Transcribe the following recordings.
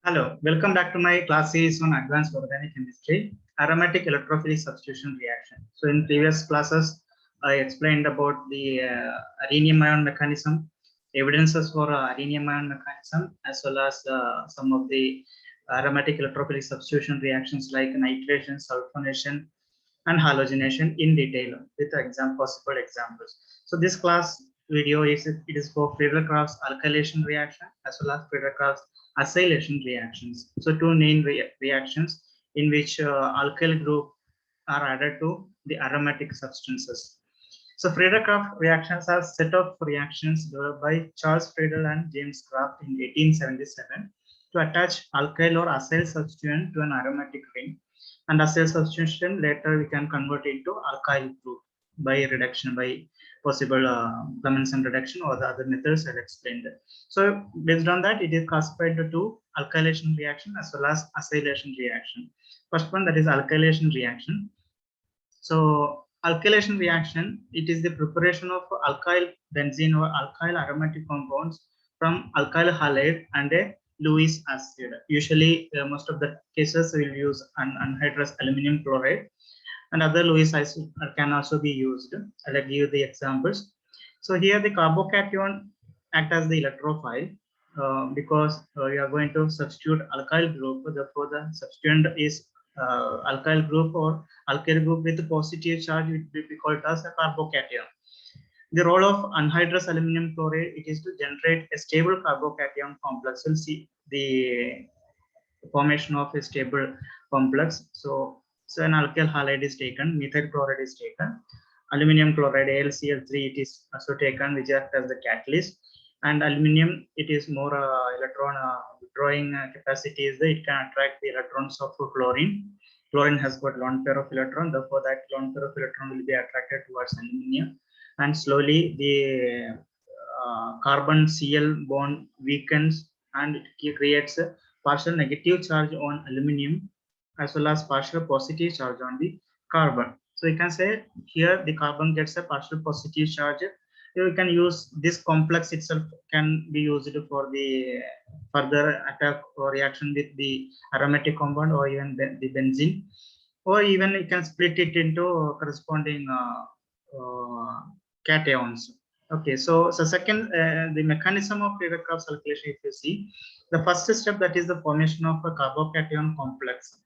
Hello, welcome back to my class series on advanced organic chemistry, aromatic electrophilic substitution reaction. So in previous classes, I explained about the rhenium ion mechanism, evidences for rhenium ion mechanism, as well as some of the aromatic electrophilic substitution reactions like nitration, sulfonation, and halogenation in detail with possible examples. So this class video is for Friedel-Crafts alkylation reaction as well as Friedel-Crafts acylation reactions. So two main reactions in which alkyl group are added to the aromatic substances. So Friedel-Crafts reactions are set of reactions developed by Charles Friedel and James Kraft in 1877 to attach alkyl or acyl substituent to an aromatic ring, and acyl substitution later we can convert into alkyl group by reduction, by possible Clemmensen reduction or the other methods I'll explain that. So based on that, it is classified into alkylation reaction as well as acylation reaction. First one, that is alkylation reaction. So alkylation reaction, it is the preparation of alkyl benzene or alkyl aromatic compounds from alkyl halide and a Lewis acid. Usually, most of the cases will use anhydrous aluminum chloride, and other Lewis acid can also be used. I'll give you the examples. So here the carbocation act as the electrophile because we are going to substitute alkyl group. Therefore, the substituent is alkyl group or alkyl group with positive charge, which will be called as a carbocation. The role of anhydrous aluminum chloride, it is to generate a stable carbocation complex. We'll see the formation of a stable complex. So an alkyl halide is taken, methyl chloride is taken, aluminum chloride AlCl3 it is also taken, which acts as the catalyst, and aluminum it is more electron withdrawing capacity is that it can attract the electrons of chlorine. Chlorine has got lone pair of electron, therefore that lone pair of electron will be attracted towards aluminum, and slowly the carbon Cl bond weakens and it creates a partial negative charge on aluminum as well as partial positive charge on the carbon. So you can say here the carbon gets a partial positive charge. You can use this complex itself, can be used for the further attack or reaction with the aromatic compound or even the benzene, or even you can split it into corresponding cations. Okay, so second, the mechanism of Friedel-Crafts alkylation, if you see, the first step, that is the formation of a carbocation complex.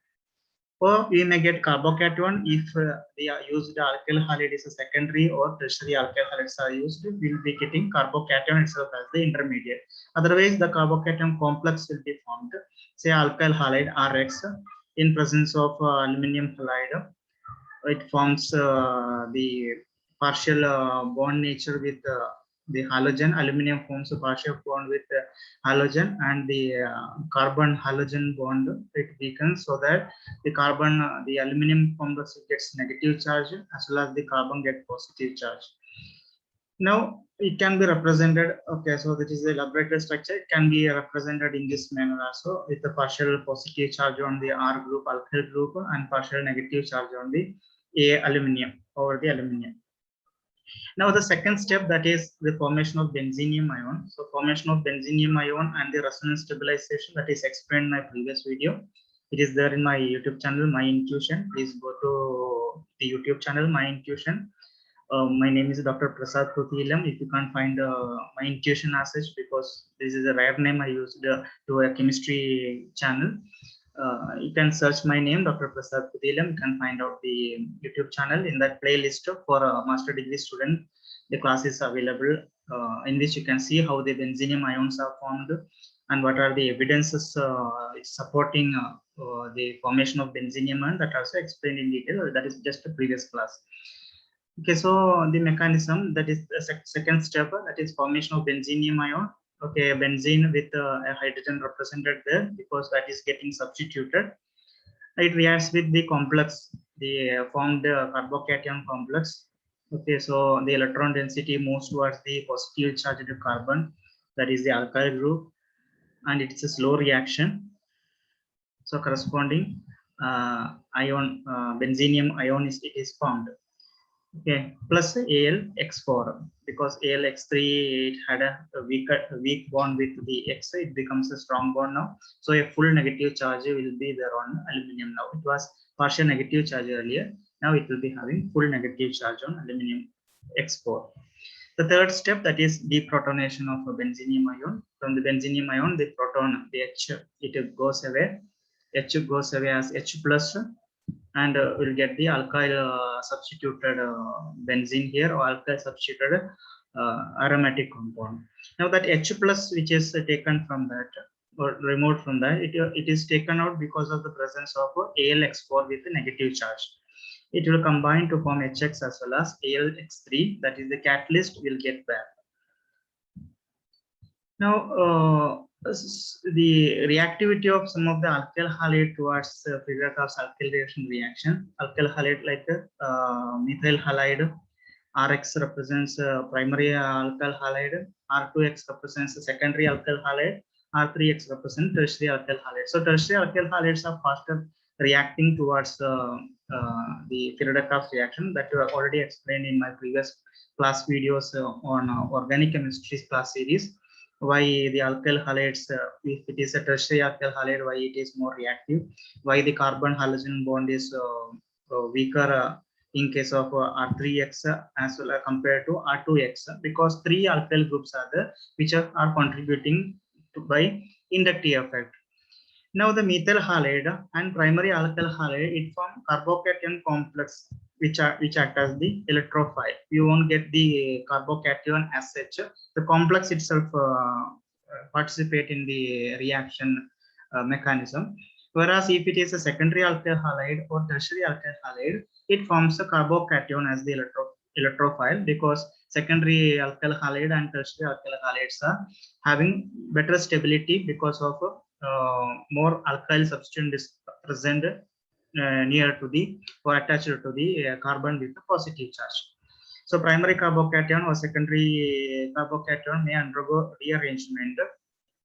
Or we may get carbocation if the used alkyl halide is a secondary or tertiary alkyl halides are used, we will be getting carbocation itself as the intermediate. Otherwise, the carbocation complex will be formed, say alkyl halide RX in presence of aluminum halide. It forms the partial bond nature with the halogen. Aluminum forms a partial bond with halogen, and the carbon halogen bond it weakens, so that the carbon, the aluminum complex gets negative charge as well as the carbon gets positive charge. Now it can be represented. Okay, so this is the laboratory structure. It can be represented in this manner also, with the partial positive charge on the R group, alkyl group, and partial negative charge on the A aluminum over the aluminum. Now the second step, that is the formation of benzenium ion. So formation of benzenium ion and the resonance stabilization, that is explained in my previous video. It is there in my YouTube channel, My Intuition. Please go to the YouTube channel, My Intuition. My name is Dr. Prasad Puthilam. If you can't find My Intuition as such, because this is a rare name I used to a chemistry channel. You can search my name, Dr. Prasad Puthilam. You can find out the YouTube channel. In that playlist for a master degree student, the class is available in which you can see how the benzenium ions are formed and what are the evidences supporting the formation of benzenium ion, that also explained in detail. That is just a previous class. Okay, so the mechanism, that is the second step, that is formation of benzenium ion. Okay, benzene with a hydrogen represented there because that is getting substituted. It reacts with the complex, the formed carbocation complex. Okay, so the electron density moves towards the positive charged carbon, that is the alkyl group, and it's a slow reaction. So corresponding ion, benzenium ion is formed. Okay, plus AlX4, because AlX3 it had a weak bond with the X, it becomes a strong bond now. So a full negative charge will be there on aluminum now. It was partial negative charge earlier. Now it will be having full negative charge on aluminum X4. The third step, that is deprotonation of a benzenium ion. From the benzenium ion, the proton, the H, it goes away. H goes away as H plus, and we'll get the alkyl substituted benzene here, or alkyl substituted aromatic compound. Now that H plus which is taken from that or removed from that, it is taken out because of the presence of AlX4 with a negative charge. It will combine to form HX as well as AlX3, that is the catalyst will get back. Now, the reactivity of some of the alkyl halide towards Friedrich's alkylation reaction. Alkyl halide like methyl halide, Rx represents primary alkyl halide, R2X represents the secondary alkyl halide, R3X represents tertiary alkyl halide. So tertiary alkyl halides are faster reacting towards the Friedrich's reaction that you have already explained in my previous class videos on organic chemistry class series. Why the alkyl halides, if it is a tertiary alkyl halide, why it is more reactive, why the carbon halogen bond is weaker in case of R3X as well as compared to R2X, because three alkyl groups are there which are contributing to by inductive effect. Now the methyl halide and primary alkyl halide, it form carbocation complex which act as the electrophile. You won't get the carbocation as such. The complex itself participate in the reaction mechanism. Whereas if it is a secondary alkyl halide or tertiary alkyl halide, it forms a carbocation as the electrophile, because secondary alkyl halide and tertiary alkyl halides are having better stability because of more alkyl substance is present near to the or attached to the carbon with a positive charge. So primary carbocation or secondary carbocation may undergo rearrangement.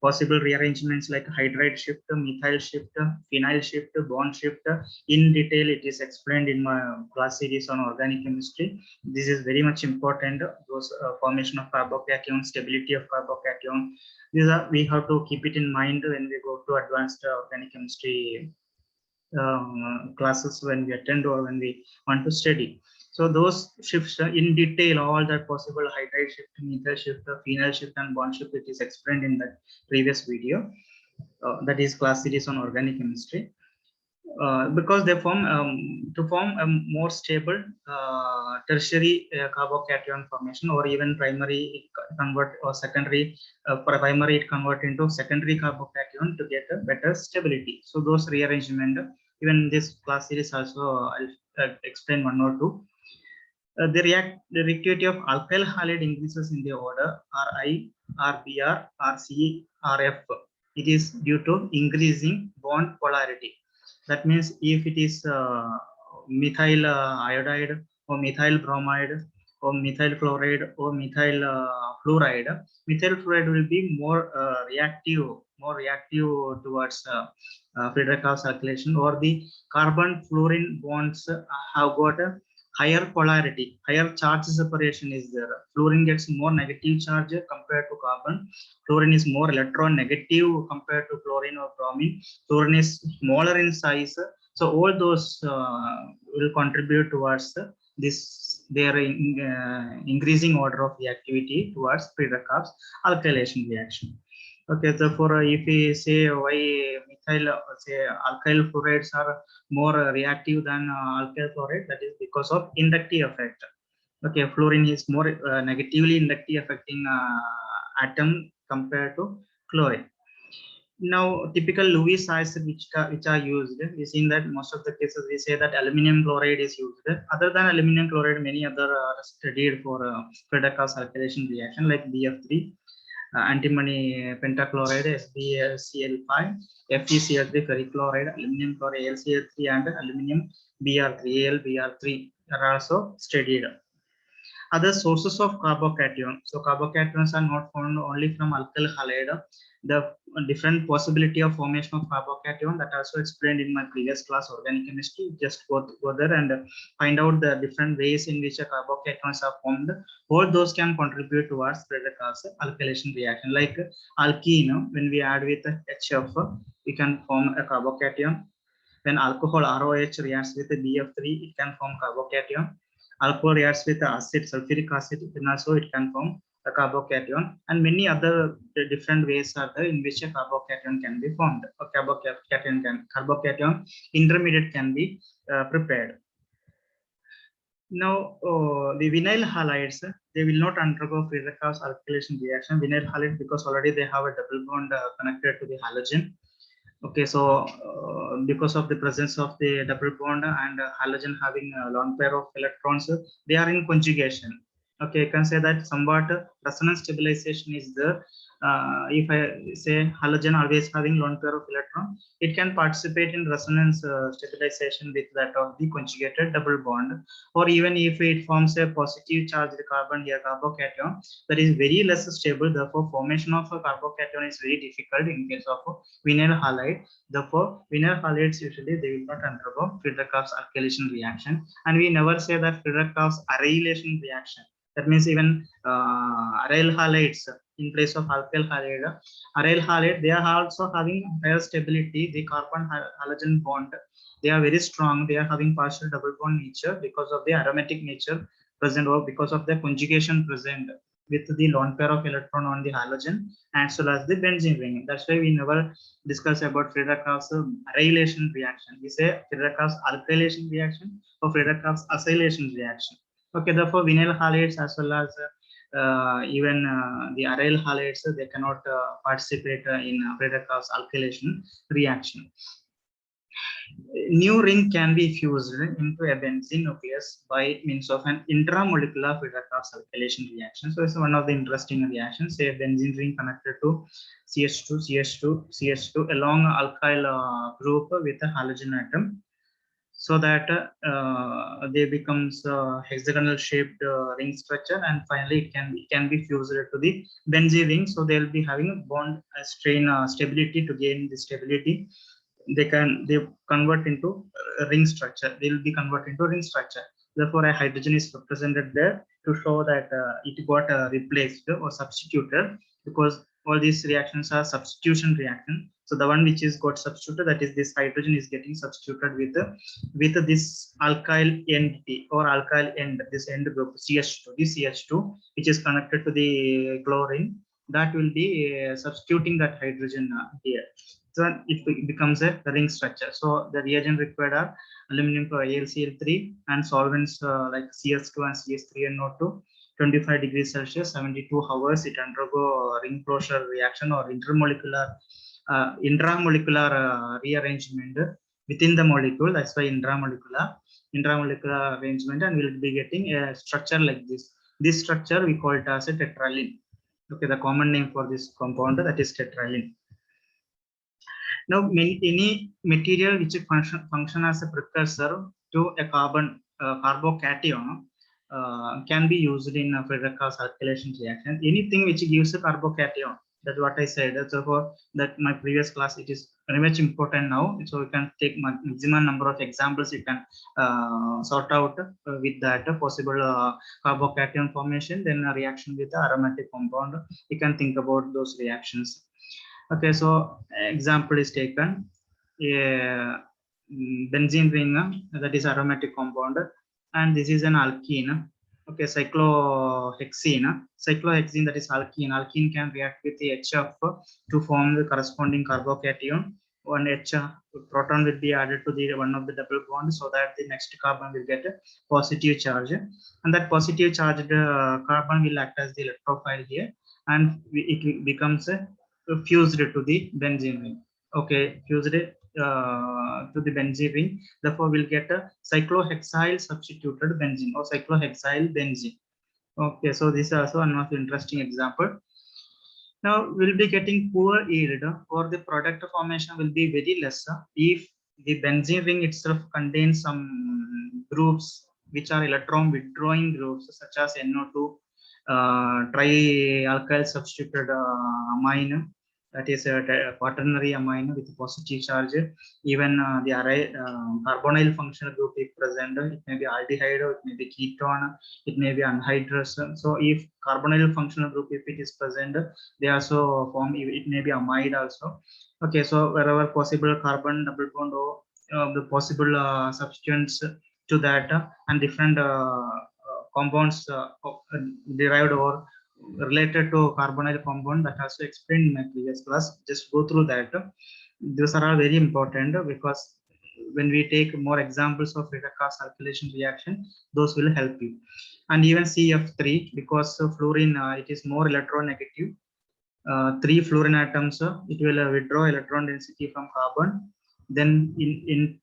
Possible rearrangements like hydride shift, methyl shift, phenyl shift, bond shift. In detail, it is explained in my class series on organic chemistry. This is very much important. Those formation of carbocation, stability of carbocation. These are, we have to keep it in mind when we go to advanced organic chemistry classes, when we attend or when we want to study. So those shifts in detail, all that possible hydride shift, methyl shift, phenyl shift, and bond shift, it is explained in that previous video. That is class series on organic chemistry. Because they form to form a more stable tertiary carbocation formation, or even primary convert or secondary primary it convert into secondary carbocation to get a better stability. So those rearrangement, even this class series also I'll explain one or two. The reactivity of alkyl halide increases in the order Ri, Rbr, Rc, Rf. It is due to increasing bond polarity. That means if it is methyl iodide or methyl bromide or methyl chloride or methyl fluoride, methyl fluoride will be more reactive towards Friedrich's alkylation, or the carbon fluorine bonds have got a higher polarity, higher charge separation is there. Fluorine gets more negative charge compared to carbon. Fluorine is more electronegative compared to chlorine or bromine. Fluorine is smaller in size. So all those will contribute towards this their increasing order of reactivity towards Friedrich's alkylation reaction. Okay, so for if we say why methyl, say alkyl fluorides are more reactive than alkyl fluoride, that is because of inductive effect. Okay, fluorine is more negatively inductive affecting atom compared to chlorine. Now, typical Lewis acid which are used, we seen that most of the cases we say that aluminum chloride is used. Other than aluminum chloride, many other are studied for Friedrich's alkylation reaction like BF3. Antimony pentachloride, SbCl5, FeCl3 ferrichloride, aluminum chloride AlCl3, and aluminum Br3, AlBr3 are also studied. Other sources of carbocation. So carbocations are not found only from alkyl halide. The different possibility of formation of carbocation that also explained in my previous class organic chemistry. Just go there and find out the different ways in which carbocations are formed. All those can contribute towards Friedrich's alkylation reaction. Like alkene, when we add with HF, we can form a carbocation. When alcohol ROH reacts with BF3, it can form carbocation. Alcohol reacts with acid, sulfuric acid, then also it can form a carbocation. And many other different ways are there in which a carbocation can be formed. A carbocation intermediate can be prepared. Now, the vinyl halides, they will not undergo Friedrich's alkylation reaction. Vinyl halide, because already they have a double bond connected to the halogen. Okay, so because of the presence of the double bond and halogen having a lone pair of electrons, they are in conjugation. Okay, you can say that somewhat resonance stabilization is there. If I say halogen always having lone pair of electron, it can participate in resonance stabilization with that of the conjugated double bond. Or even if it forms a positive charged carbon here, carbocation, that is very less stable. Therefore, formation of a carbocation is very difficult in case of vinyl halide. Therefore, vinyl halides usually they will not undergo Friedrich's alkylation reaction, and we never say that Friedrich's arylation reaction. That means even aryl halides in place of alkyl halide. Aryl halide, they are also having higher stability. The carbon halogen bond, they are very strong. They are having partial double bond nature because of the aromatic nature present, or because of the conjugation present with the lone pair of electron on the halogen as well as the benzene ring. That's why we never discuss about Friedrich's arylation reaction. We say Friedrich's alkylation reaction or Friedrich's acylation reaction. Okay, therefore vinyl halides as well as even the aryl halides, they cannot participate in Friedrich's alkylation reaction. New ring can be fused into a benzene nucleus by means of an intramolecular Friedrich's alkylation reaction. So it's one of the interesting reactions. Say a benzene ring connected to CH2, CH2, CH2 along alkyl group with a halogen atom, so that they becomes hexagonal shaped ring structure, and finally it can be fused to the benzene ring. So they'll be having a bond strain stability. To gain the stability, they convert into ring structure. They will be converted into ring structure. Therefore, a hydrogen is represented there to show that it got replaced or substituted, because all these reactions are substitution reaction. So the one which is got substituted, that is this hydrogen is getting substituted with this alkyl entity or alkyl end, this end group CH2, this CH2 which is connected to the chlorine, that will be substituting that hydrogen here. So it becomes a ring structure. So the reagent required are aluminum for AlCl3 and solvents like CS2 and CS3NO2. 25 degrees Celsius, 72 hours, it undergo ring closure reaction or intramolecular rearrangement within the molecule. That's why intramolecular arrangement, and we'll be getting a structure like this. This structure we call it as a tetraline. Okay, the common name for this compound, that is tetraline. Now, any material which function as a precursor to a carbocation can be used in Friedrich's alkylation reaction. Anything which gives a carbocation, that's what I said. Therefore, that my previous class, it is very much important now. So you can take maximum number of examples. You can sort out with that possible carbocation formation, then a reaction with the aromatic compound. You can think about those reactions. Okay, so example is taken. A benzene ring, that is aromatic compound, and this is an alkene. Okay, cyclohexene. Cyclohexene, that is alkene. Alkene can react with the HF to form the corresponding carbocation. One H proton will be added to the one of the double bonds, so that the next carbon will get a positive charge, and that positive charged carbon will act as the electrophile here, and it becomes a fused to the benzene ring. Okay, fused to the benzene ring. Therefore, we'll get a cyclohexyl substituted benzene or cyclohexyl benzene. Okay, so this is also another interesting example. Now, we'll be getting poor yield, or the product formation will be very less if the benzene ring itself contains some groups which are electron withdrawing groups such as NO2, trialkyl substituted amine, that is a quaternary amine with positive charge. Even the carbonyl functional group is present. It may be aldehyde, it may be ketone, it may be anhydrous. So if carbonyl functional group, if it is present, they also form, it may be amide also. Okay, so wherever possible carbon double bond or the possible substituents to that, and different compounds derived or related to carbonyl compound that also explained in my previous class. Just go through that. These are all very important because when we take more examples of Redakar circulation reaction, those will help you. And even CF3, because fluorine it is more electronegative. 3 fluorine atoms, it will withdraw electron density from carbon. Then in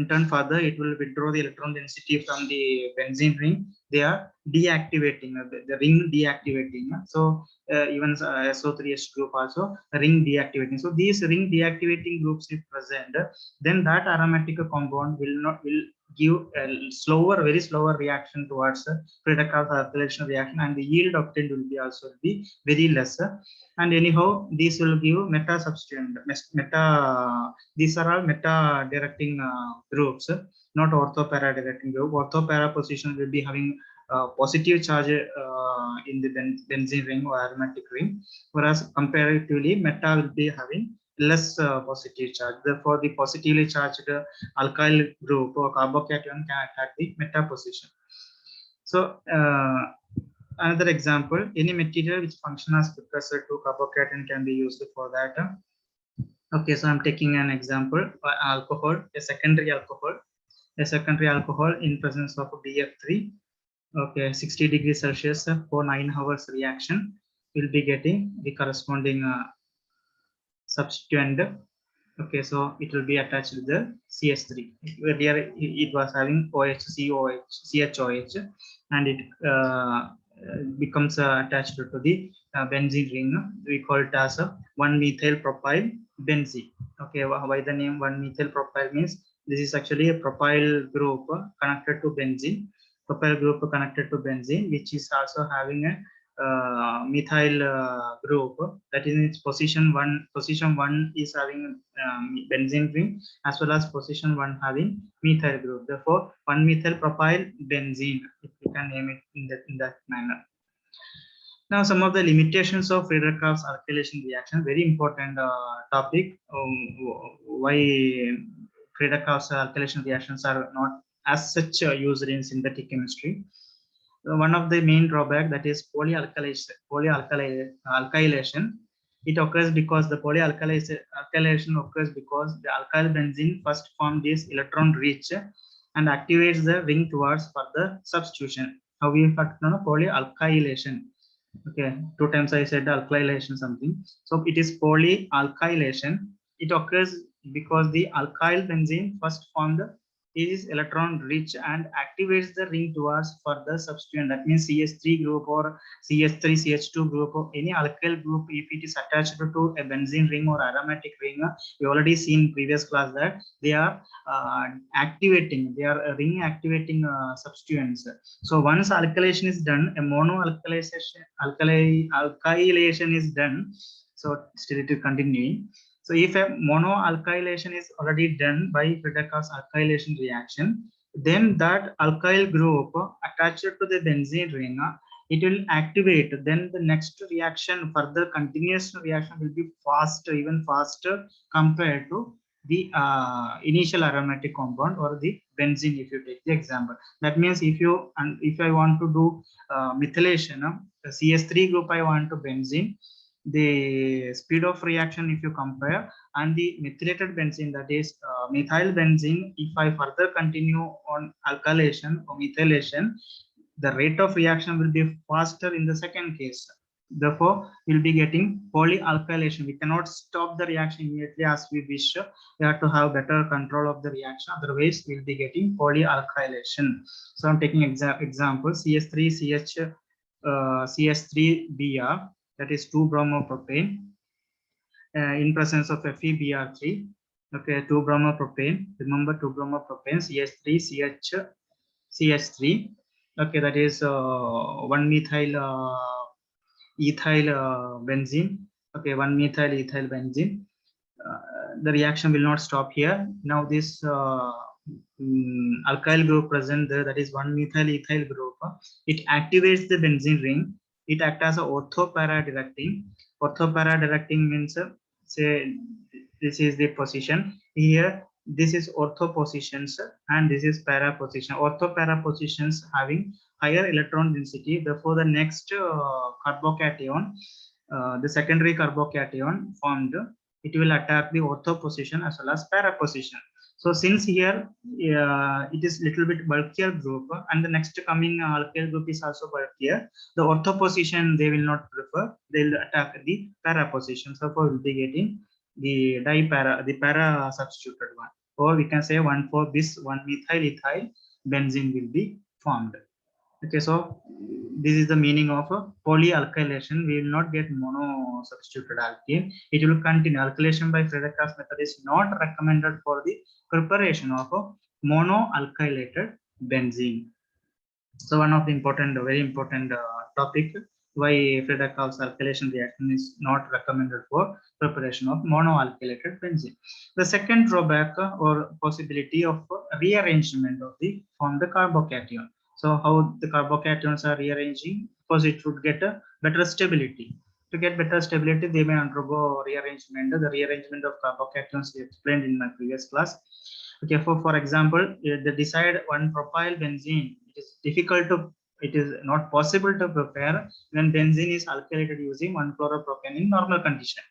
turn further, it will withdraw the electron density from the benzene ring. They are deactivating, the ring deactivating. So even SO3H group also ring deactivating. So these ring deactivating groups if present, then that aromatic compound will give a slower, very slower reaction towards Redakar circulation reaction, and the yield obtained will be also be very lesser. And anyhow, these will give meta substituent. These are all meta directing groups, not orthopara directing group. Orthopara position will be having positive charge in the benzene ring or aromatic ring, whereas comparatively meta will be having less positive charge. Therefore, the positively charged alkyl group or carbocation can attack the meta position. So another example, any material which functions as precursor to carbocation can be used for that. Okay, so I'm taking an example, alcohol, a secondary alcohol in presence of BF3. Okay, 60 degrees Celsius for 9 hours reaction, will be getting the corresponding substituent. Okay, so it will be attached with the CH3. Earlier it was having OH, CHOH, and it becomes attached to the benzene ring. We call it as a 1-methyl propyl benzene. Okay, why the name 1-methyl propyl means this is actually a propyl group connected to benzene. Propyl group connected to benzene, which is also having a methyl group that is in its position 1. Position 1 is having benzene ring, as well as position 1 having methyl group. Therefore, 1-methyl propyl benzene, if you can name it in that manner. Now, some of the limitations of Redakar alkylation reaction, very important topic. Why Redakar alkylation reactions are not as such used in synthetic chemistry. One of the main drawback, that is polyalkylation. It occurs because the polyalkylation occurs because the alkyl benzene first formed is electron rich and activates the ring towards further substitution. How we have polyalkylation. Okay, 2 times I said alkylation something. So it is polyalkylation. It occurs because the alkyl benzene first formed is electron rich and activates the ring towards further substituent. That means CH3 group or CH3 CH2 group or any alkyl group, if it is attached to a benzene ring or aromatic ring, we already seen previous class that they are activating, they are ring activating substituents. So once alkylation is done, a alkylation is done. So still it will continue. So if a monoalkylation is already done by Redakar alkylation reaction, then that alkyl group attached to the benzene ring, it will activate. Then the next reaction, further continuous reaction, will be faster, even faster compared to the initial aromatic compound or the benzene. If you take the example, that means if I want to do methylation, CH3 group I want to benzene, the speed of reaction, if you compare, and the methylated benzene, that is methyl benzene, if I further continue on alkylation or methylation, the rate of reaction will be faster in the second case. Therefore, we'll be getting polyalkylation. We cannot stop the reaction immediately as we wish. We have to have better control of the reaction. Otherwise, we'll be getting polyalkylation. So I'm taking example CH3Br, that is 2-bromopropane in presence of FeBr3. Okay, 2-bromopropane. Remember, 2-bromopropane, CH3CH CH3. Okay, that is 1-methyl ethyl benzene. Okay, 1-methyl ethyl benzene. The reaction will not stop here. Now this alkyl group present there, that is 1-methyl ethyl group. It activates the benzene ring. It acts as a orthopara directing. Orthopara directing means say this is the position here. This is ortho positions and this is para position. Ortho para positions having higher electron density. Therefore, the next carbocation, the secondary carbocation formed, it will attack the ortho position as well as para position. So since here it is little bit bulkier group and the next coming alkyl group is also bulkier, the ortho position they will not prefer, they will attack the para position. So we will be getting the the para substituted one, or we can say 1,4-bis 1-methyl ethyl benzene will be formed. Okay, so this is the meaning of a polyalkylation. We will not get mono substituted alkene. It will continue. Alkylation by Friedrichs method is not recommended for the preparation of a monoalkylated benzene. So one of the important, very important topic why Friedrichs alkylation reaction is not recommended for preparation of monoalkylated benzene. The second drawback or possibility of rearrangement of the carbocation. So how the carbocations are rearranging? Because it would get a better stability. To get better stability, they may undergo rearrangement. The rearrangement of carbocations we explained in my previous class. Okay, for example, the desired 1-propyl benzene, it is difficult to, it is not possible to prepare when benzene is alkylated using 1-chloropropane in normal condition.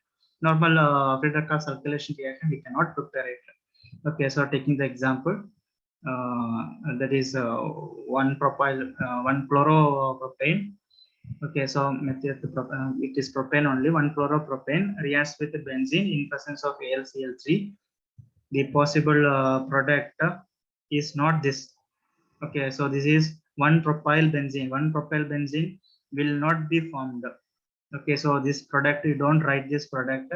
Normal Friedrichs alkylation reaction, we cannot prepare it. Okay, so taking the example, that is 1-chloropropane. Okay, so it is propane only. 1-chloropropane reacts with the benzene in presence of AlCl3. The possible product is not this. Okay, so this is 1-propyl benzene. 1-propyl benzene will not be formed. Okay, so this product, you don't write this product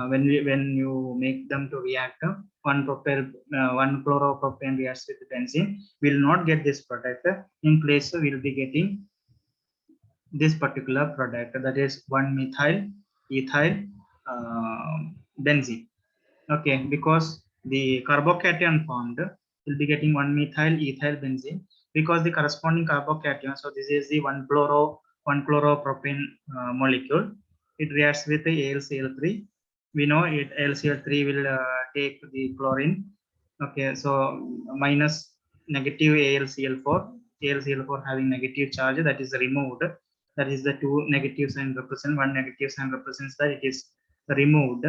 when you make them to react. 1-chloropropane reacts with benzene, will not get this product. In place, we will be getting this particular product, that is 1-methyl ethyl benzene. Okay, because the carbocation formed will be getting 1-methyl ethyl benzene, because the corresponding carbocation, so this is the 1-chloropropane molecule, it reacts with the AlCl3. We know it AlCl3 will take the chlorine. Okay, so minus negative AlCl4, AlCl4 having negative charge, that is removed. That is the 2 negative sign represent, 1 negative sign represents that it is removed,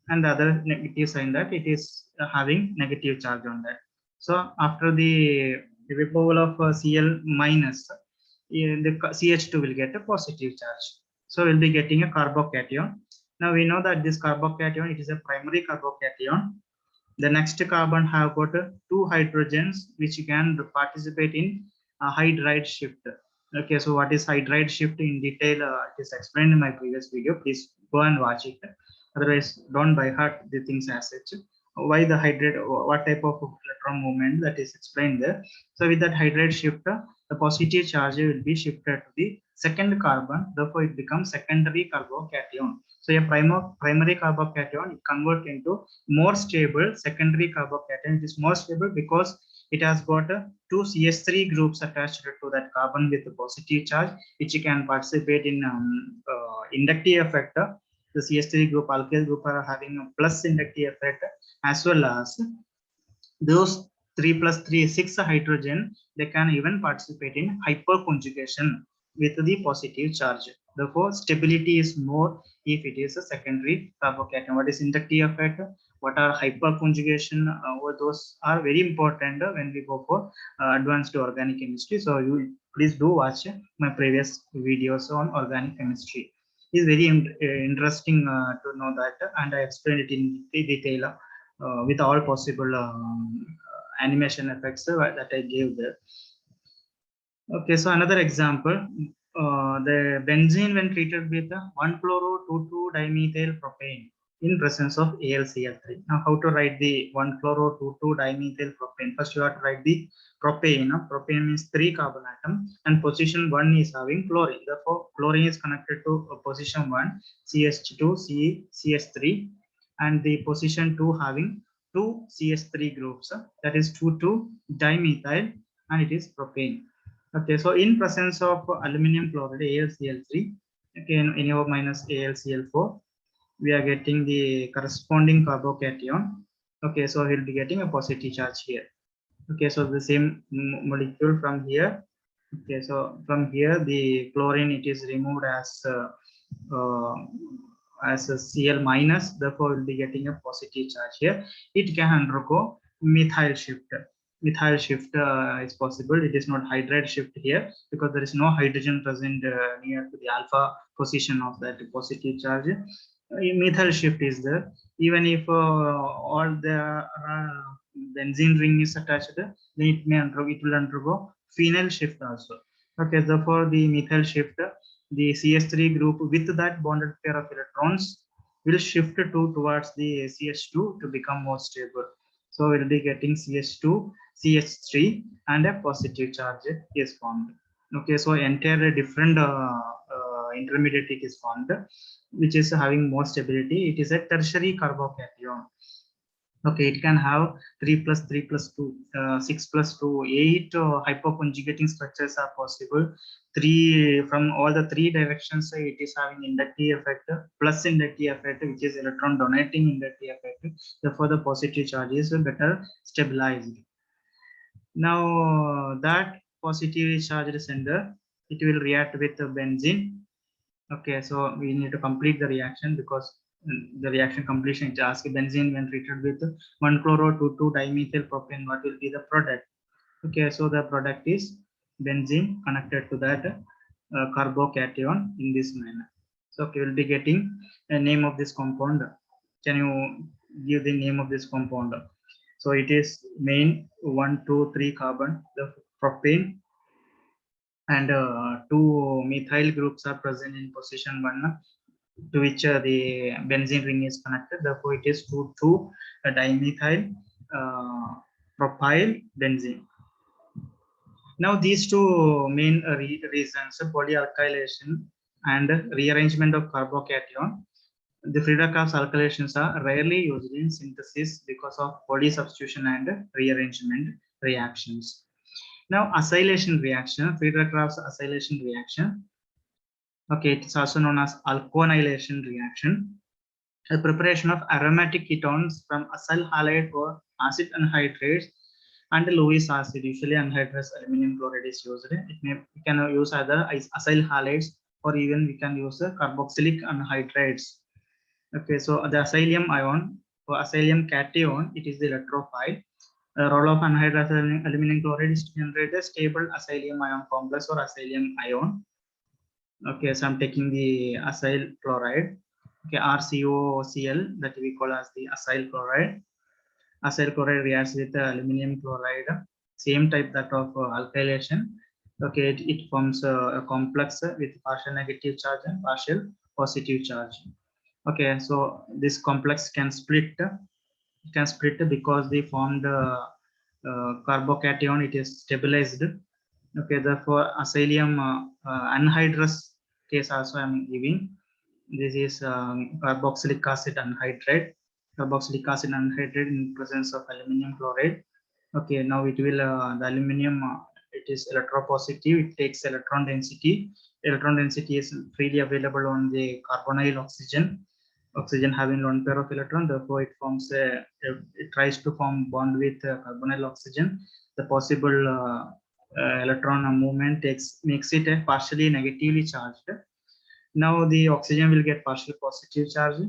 and the other negative sign that it is having negative charge on that. So after the removal of Cl minus, the CH2 will get a positive charge. So we'll be getting a carbocation. Now we know that this carbocation, it is a primary carbocation. The next carbon have got 2 hydrogens which can participate in a hydride shift. Okay, so what is hydride shift in detail? It is explained in my previous video. Please go and watch it. Otherwise, don't by heart the things as such. Why the hydride? What type of electron movement, that is explained there. So with that hydride shift, the positive charge will be shifted to the second carbon. Therefore, it becomes secondary carbocation. So a primary carbocation, it converts into more stable secondary carbocation. It is more stable because it has got 2 CH3 groups attached to that carbon with a positive charge, which can participate in inductive effect. The CH3 group, alkyl group, are having a plus inductive effect, as well as those 3 plus 3, 6 hydrogen, they can even participate in hyperconjugation with the positive charge. Therefore, stability is more if it is a secondary carbocation. What is inductive effect? What are hyperconjugation? Those are very important when we go for advanced organic chemistry. So you please do watch my previous videos on organic chemistry. It's very interesting to know that, and I explained it in detail with all possible animation effects that I gave there. Okay, so another example, the benzene when treated with 1-chloro-2,2-dimethyl propane, in presence of AlCl3. Now, how to write the 1-chloro-2,2-dimethyl propane? First, you have to write the propane. Propane means 3 carbon atom, and position 1 is having chlorine. Therefore, chlorine is connected to position 1, CH2, CH3, and the position 2 having 2 CH3 groups. That is 2,2-dimethyl, and it is propane. Okay, so in presence of aluminum chloride AlCl3, okay, NaO minus AlCl4, we are getting the corresponding carbocation. Okay, so we'll be getting a positive charge here. Okay, so the same molecule from here. Okay, so from here the chlorine, it is removed as a Cl minus, therefore we'll be getting a positive charge here. It can undergo methyl shift. Methyl shift is possible. It is not hydride shift here because there is no hydrogen present near to the alpha position of that positive charge. Methyl shift is there. Even if all the benzene ring is attached, then it will undergo phenyl shift also. Okay, therefore the methyl shift, the CH3 group with that bonded pair of electrons will shift towards the CH2 to become more stable. So we'll be getting CH2, CH3, and a positive charge is formed. Okay, so entire different intermediate is formed, which is having more stability. It is a tertiary carbocation. Okay, it can have 3 plus 3 plus 2, 6 plus 2, 8 hypoconjugating structures are possible. 3 from all the 3 directions, it is having inductive effect, plus inductive effect, which is electron donating inductive effect. Therefore, the positive charge is better stabilized. Now, that positive charged center, it will react with the benzene. Okay, so we need to complete the reaction because the reaction completion is asked benzene when treated with 1-chloro-2,2-dimethyl propane, what will be the product? Okay, so the product is benzene connected to that carbocation in this manner. So okay, we'll be getting a name of this compound. Can you give the name of this compound? So it is main 1, 2, 3 carbon, the propane, and 2 methyl groups are present in position 1, to which the benzene ring is connected. Therefore, it is 2,2-dimethyl propyl benzene. Now, these two main reasons, polyalkylation and rearrangement of carbocation, the Friedel-Crafts alkylations are rarely used in synthesis because of polysubstitution and rearrangement reactions. Now, acylation reaction, Friedel-Crafts acylation reaction. Okay, it is also known as alkylation reaction. The preparation of aromatic ketones from acyl halide or acid anhydrase and Lewis acid, usually anhydrous aluminum chloride is used. We can use either acyl halides or even we can use carboxylic anhydrates. Okay, so the acylium ion or acylium cation, it is the electrophile. The role of anhydrous aluminum chloride is to generate a stable acylium ion complex or acylium ion. Okay, so I'm taking the acyl chloride. Okay, RCOCl, that we call as the acyl chloride. Acyl chloride reacts with aluminum chloride, same type that of alkylation. Okay, it forms a complex with partial negative charge and partial positive charge. Okay, so this complex can split. It can split because they formed carbocation. It is stabilized. Okay, therefore acylium anhydrous case also I am giving. This is carboxylic acid anhydrate. Carboxylic acid anhydrate in presence of aluminum chloride. Okay, now it will the aluminum it is electropositive. It takes electron density. Electron density is freely available on the carbonyl oxygen. Oxygen having one pair of electron, therefore it forms it tries to form bond with carbonyl oxygen. The possible electron movement makes it a partially negatively charged. Now the oxygen will get partial positive charge.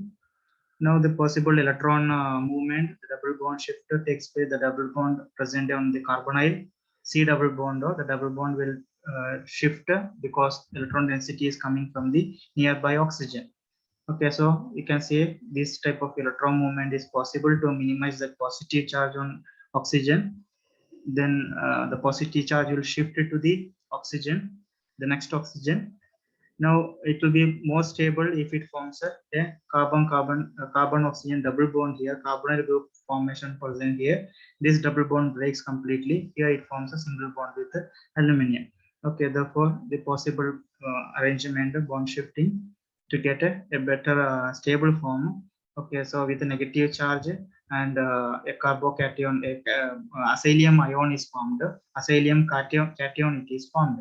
Now the possible electron movement, the double bond shift takes place. The double bond present on the carbonyl C double bond, or the double bond will shift because electron density is coming from the nearby oxygen. Okay, so you can say this type of electron movement is possible to minimize the positive charge on oxygen. Then the positive charge will shift to the oxygen, the next oxygen. Now it will be more stable if it forms a carbon oxygen double bond here, carbonyl group formation present here. This double bond breaks completely. Here it forms a single bond with the aluminum. Okay, therefore the possible arrangement of bond shifting to get a better stable form. Okay, so with a negative charge and a carbocation, acylium ion is formed. Acylium cation it is formed.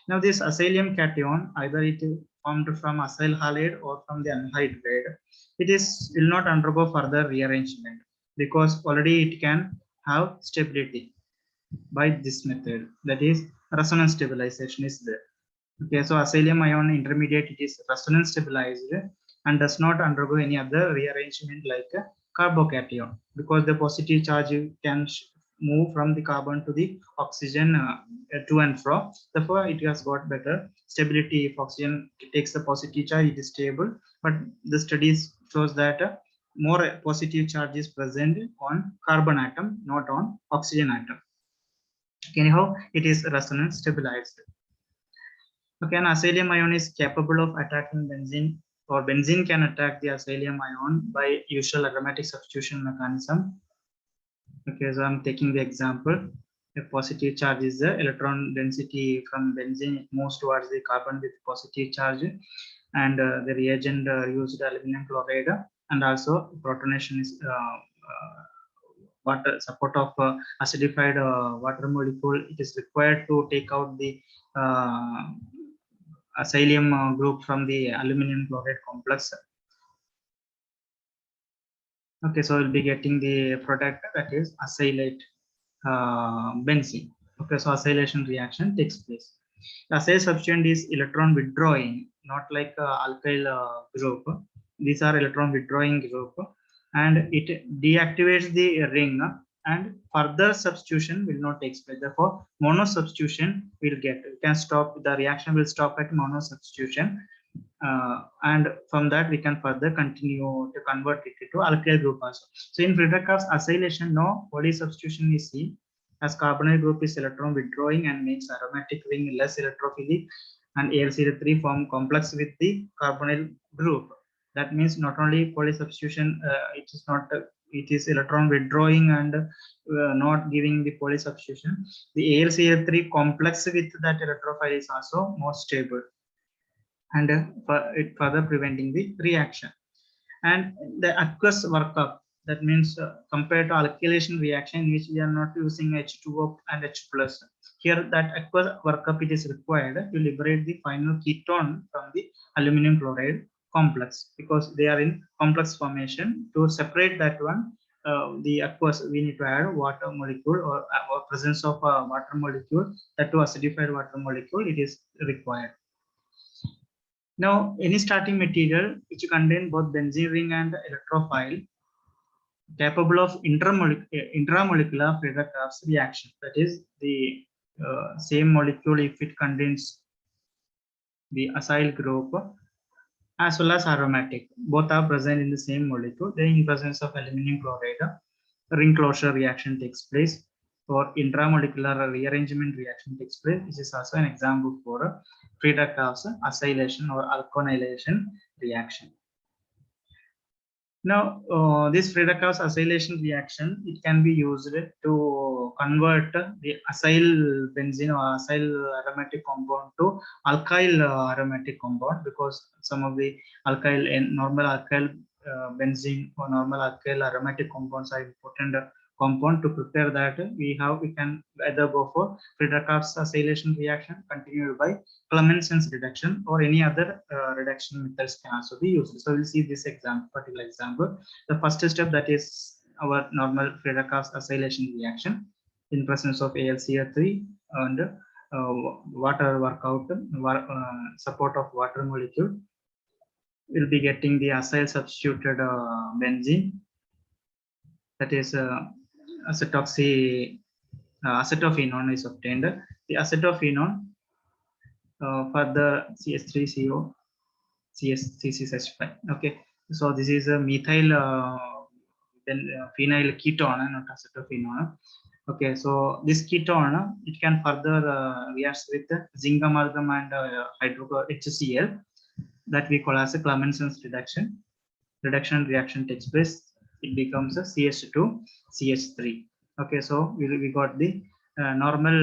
Now this acylium cation, either it is formed from acyl halide or from the anhydride, it is will not undergo further rearrangement because already it can have stability by this method. That is resonance stabilization is there. Okay, so acylium ion intermediate, it is resonance stabilized and does not undergo any other rearrangement like a carbocation because the positive charge can move from the carbon to the oxygen to and fro. Therefore, it has got better stability. If oxygen takes the positive charge, it is stable. But the studies shows that more positive charge is present on carbon atom, not on oxygen atom. Anyhow, it is resonance stabilized. Okay, an acylium ion is capable of attacking benzene, or benzene can attack the acylium ion by usual aromatic substitution mechanism. Okay, so I'm taking the example. A positive charge is the electron density from benzene, it moves towards the carbon with positive charge, and the reagent used aluminum chloride, and also protonation is water support of acidified water molecule. It is required to take out the acylium group from the aluminum chloride complex. Okay, so we'll be getting the product that is acylate benzene. Okay, so acylation reaction takes place. The acyl substituent is electron withdrawing, not like alkyl group. These are electron withdrawing group, and it deactivates the ring, and further substitution will not take place. Therefore, mono substitution will get. We can stop the reaction. Will stop at mono substitution. And from that we can further continue to convert it to alkyl group also. So in Friedrich's acylation, no poly substitution is seen, as carbonyl group is electron withdrawing and makes aromatic ring less electrophilic, and AlCl3 form complex with the carbonyl group. That means not only poly substitution, it is not it is electron withdrawing and not giving the poly substitution. The AlCl3 complex with that electrophile is also more stable, and it further preventing the reaction. And the aqueous workup, that means compared to alkylation reaction in which we are not using H2O and H plus, here that aqueous workup it is required to liberate the final ketone from the aluminum chloride complex, because they are in complex formation. To separate that one, the aqueous, we need to add water molecule, or presence of water molecule, that to acidified water molecule it is required. Now, any starting material which contain both benzene ring and electrophile capable of intramolecular Friedrichs reaction, that is the same molecule if it contains the acyl group as well as aromatic, both are present in the same molecule. Then in presence of aluminum chloride, ring closure reaction takes place, or intramolecular rearrangement reaction takes place. This is also an example for Friedrichs acylation or alkylation reaction. Now, this Friedrichs acylation reaction, it can be used to convert the acyl benzene or acyl aromatic compound to alkyl aromatic compound, because some of the alkyl and normal alkyl benzene or normal alkyl aromatic compounds are important compound. To prepare that, we can either go for Friedrichs acylation reaction continued by Clemenson's reduction, or any other reduction methods can also be used. So we'll see this particular example. The first step, that is our normal Friedrichs acylation reaction in presence of AlCl3 and water workout, support of water molecule. We'll be getting the acyl substituted benzene, that is acetophenone is obtained. The acetophenone for the CS3CO CCH5. Okay, so this is a methyl phenyl ketone, not acetophenone. Okay, so this ketone it can further react with the zinc amalgam and HCl that we call as a Clemenson's reduction. Reduction reaction takes place. It becomes a CH2 CH3. Okay, so we got the normal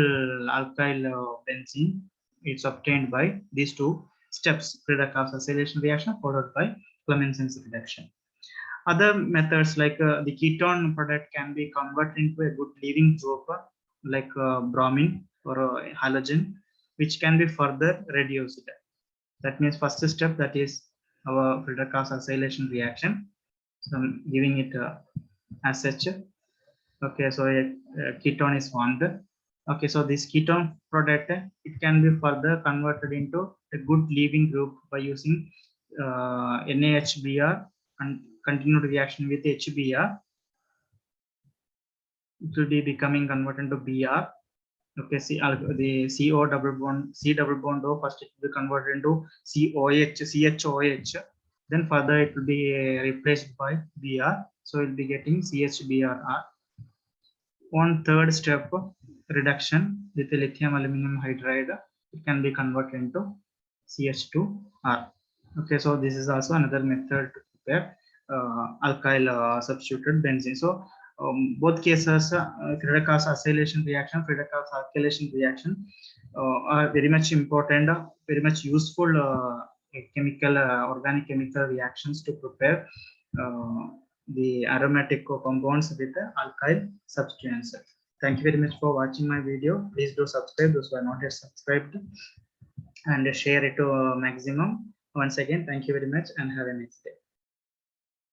alkyl benzene. It's obtained by these two steps: Friedrich-Kaas acylation reaction followed by Clemenson's reduction. Other methods like the ketone product can be converted into a good leaving group like bromine or halogen, which can be further reduced. That means first step, that is our Friedrich-Kaas acylation reaction. So I'm giving it as such. Okay, so a ketone is formed. Okay, so this ketone product it can be further converted into a good leaving group by using NaHBr and continued reaction with HBr. It will be becoming converted to Br. Okay, see the CO double bond, C double bond O, first it will be converted into COH, CHOH. Then further it will be replaced by Br. So it will be getting CHBrR. On third step, reduction with the lithium aluminum hydride, it can be converted into CH2R. Okay, so this is also another method to prepare alkyl substituted benzene. So both cases, Friedrich-Kaas acylation reaction, Friedrich-Kaas alkylation reaction are very much important, very much useful chemical, organic chemical reactions to prepare the aromatic compounds with the alkyl substance. Thank you very much for watching my video. Please do subscribe those who are not yet subscribed and share it to maximum. Once again, thank you very much and have a nice day.